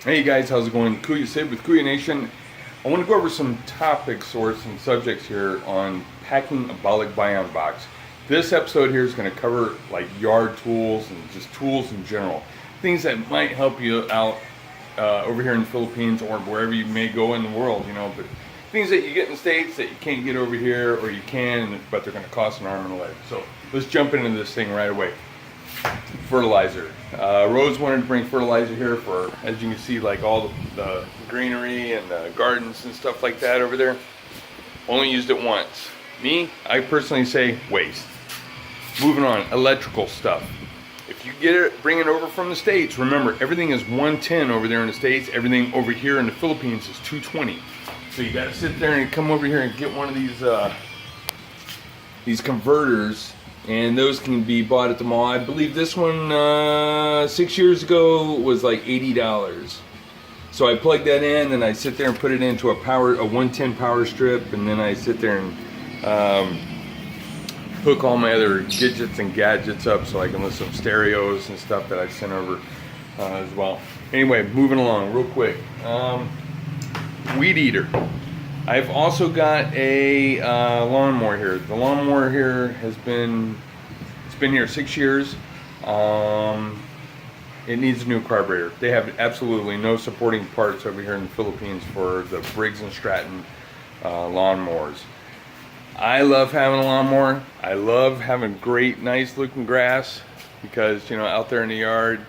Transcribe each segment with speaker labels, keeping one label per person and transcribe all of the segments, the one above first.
Speaker 1: Hey guys, how's it going? Kuya Sid with Kuya Nation. I want to go over some topics or some subjects here on packing a Balikbayan box. This episode here is going to cover like yard tools and just tools in general. Things that might help you out over here in the Philippines or wherever you may go in the world, you know, but things that you get in the States that you can't get over here, or you can, but they're going to cost an arm and a leg. So let's jump into this thing right away. Fertilizer. Rose wanted to bring fertilizer here for, as you can see, like all the greenery and the gardens and stuff like that over there. Only used it once. Me, I personally say waste. Moving on, electrical stuff. If you get it, bring it over from the States, remember everything is 110 over there in the States. Everything over here in the Philippines is 220. So you got to sit there and come over here and get one of these converters. And those can be bought at the mall. I believe this one 6 years ago was like $80. So I plug that in, and I sit there and put it into a 110 power strip, and then I sit there and hook all my other gadgets and gadgets up so I can listen to stereos and stuff that I sent over as well. Anyway, moving along real quick. Weed eater. I've also got a lawnmower here. The lawnmower here it's been here 6 years. It needs a new carburetor. They have absolutely no supporting parts over here in the Philippines for the Briggs & Stratton lawnmowers. I love having a lawnmower. I love having great, nice looking grass because, you know, out there in the yard,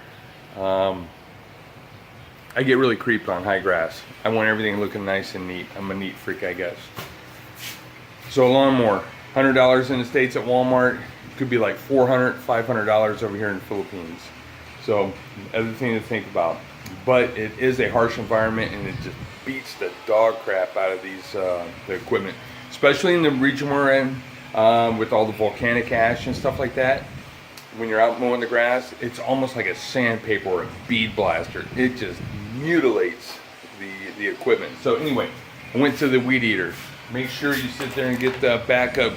Speaker 1: I get really creeped on high grass. I want everything looking nice and neat. I'm a neat freak, I guess. So a lawnmower, $100 in the States at Walmart. It could be like $400, $500 over here in the Philippines. So other thing to think about. But it is a harsh environment, and it just beats the dog crap out of these the equipment, especially in the region we're in with all the volcanic ash and stuff like that. When you're out mowing the grass, it's almost like a sandpaper or a bead blaster. It just mutilates the equipment. So anyway, I went to the weed eater. Make sure you sit there and get the backup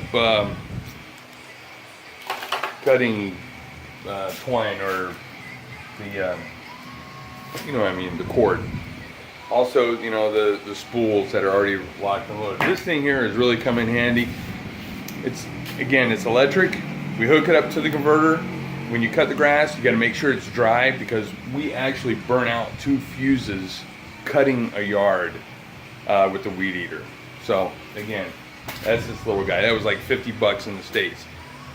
Speaker 1: cutting twine, or the you know what I mean, the cord. Also, you know, the spools that are already locked and loaded. This thing here has really come in handy. It's electric. We hook it up to the converter. When you cut the grass, you got to make sure it's dry, because we actually burn out 2 fuses cutting a yard with the weed eater. So again, that's this little guy. That was like 50 bucks in the States.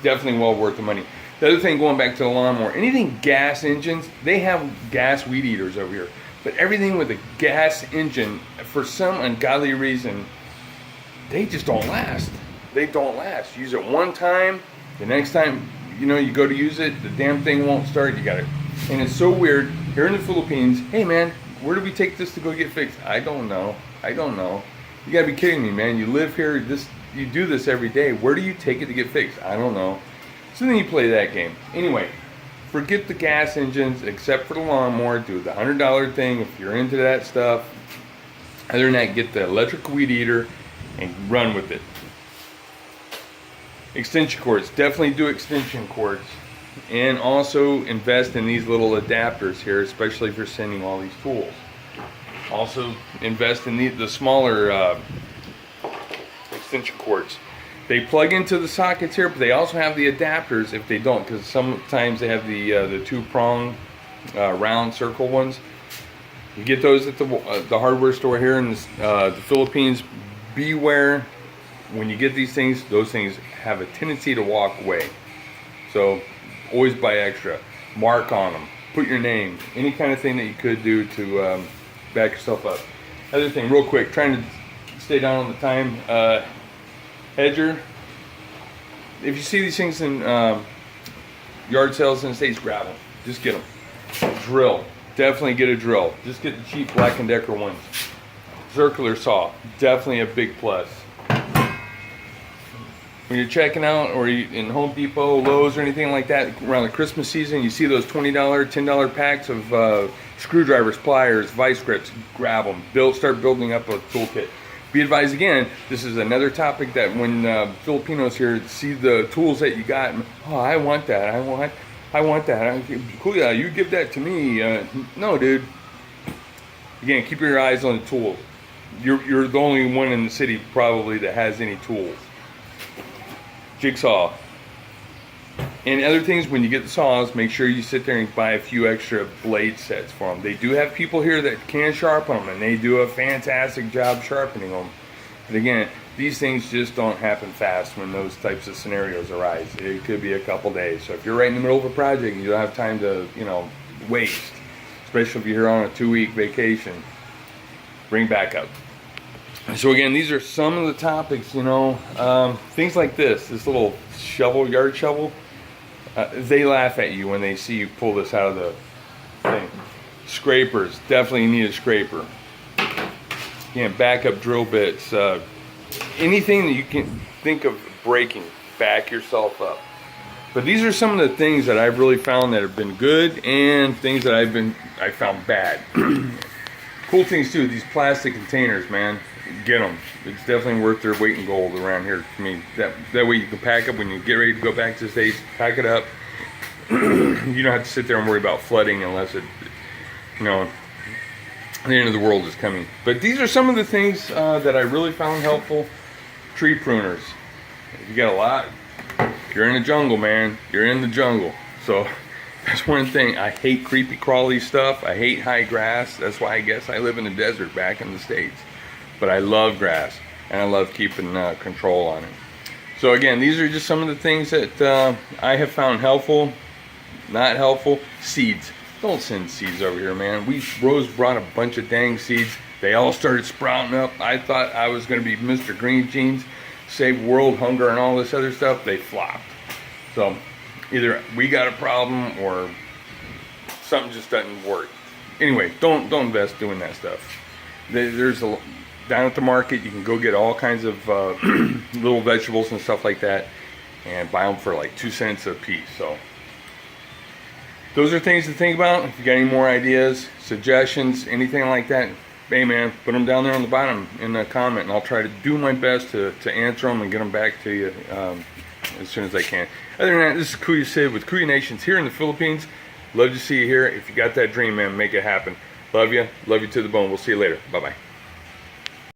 Speaker 1: Definitely well worth the money. The other thing, going back to the lawnmower, anything gas engines, they have gas weed eaters over here. But everything with a gas engine, for some ungodly reason, they just don't last. They don't last. Use it one time, the next time, you know, you go to use it, the damn thing won't start. You got it. And it's so weird. Here in the Philippines, hey man, where do we take this to go get fixed? I don't know. You gotta be kidding me, man. You live here, you do this every day. Where do you take it to get fixed? I don't know. So then you play that game. Anyway, forget the gas engines, except for the lawnmower. Do the $100 thing if you're into that stuff. Other than that, get the electric weed eater and run with it. Extension cords, definitely do extension cords, and also invest in these little adapters here, especially if you're sending all these tools. Also invest in the smaller extension cords. They plug into the sockets here, but they also have the adapters if they don't, because sometimes they have the 2-prong round circle ones. You get those at the hardware store here in the Philippines. Beware. When you get these things, those things have a tendency to walk away. So always buy extra. Mark on them. Put your name. Any kind of thing that you could do to back yourself up. Other thing, real quick, trying to stay down on the time. Hedger. If you see these things in yard sales in the States, grab them. Just get them. Drill. Definitely get a drill. Just get the cheap Black & Decker ones. Circular saw. Definitely a big plus. When you're checking out, or in Home Depot, Lowe's, or anything like that around the Christmas season, you see those $20, $10 packs of screwdrivers, pliers, vice grips. Grab them. Start building up a toolkit. Be advised again, this is another topic that when Filipinos here see the tools that you got, oh, I want that. I want that. Kuya, you give that to me. No, dude. Again, keep your eyes on the tools. You're the only one in the city probably that has any tools. Jigsaw. And other things, when you get the saws, make sure you sit there and buy a few extra blade sets for them. They do have people here that can sharpen them, and they do a fantastic job sharpening them. But again, these things just don't happen fast when those types of scenarios arise. It could be a couple days. So if you're right in the middle of a project and you don't have time to, waste, especially if you're on a 2-week vacation, bring backup. So again, these are some of the topics, things like this little shovel, yard shovel. They laugh at you when they see you pull this out of the thing. Scrapers, definitely need a scraper. Again, backup drill bits, anything that you can think of breaking, back yourself up. But these are some of the things that I've really found that have been good, and things that I found bad. Cool things too, these plastic containers, man, get them. It's definitely worth their weight in gold around here to me. That way you can pack up when you get ready to go back to the States, pack it up. You don't have to sit there and worry about flooding unless the end of the world is coming. But these are some of the things that I really found helpful. Tree pruners. You got a lot. You're in the jungle, man. You're in the jungle. So that's one thing. I hate creepy crawly stuff. I hate high grass. That's why I guess I live in the desert back in the States. But I love grass, and I love keeping control on it. So again, these are just some of the things that I have found helpful. Not helpful. Seeds. Don't send seeds over here, man. Rose brought a bunch of dang seeds. They all started sprouting up. I thought I was going to be Mr. Green Jeans, save world hunger and all this other stuff. They flopped. So either we got a problem or something just doesn't work. Anyway, don't invest doing that stuff. There's down at the market, you can go get all kinds of little vegetables and stuff like that, and buy them for like 2 cents a piece. So those are things to think about. If you got any more ideas, suggestions, anything like that, hey man, put them down there on the bottom in the comment, and I'll try to do my best to answer them and get them back to you as soon as I can. Other than that, this is Kuya Sid with Kuya Nations here in the Philippines. Love to see you here. If you got that dream, man, make it happen. Love you to the bone. We'll see you later. Bye-bye.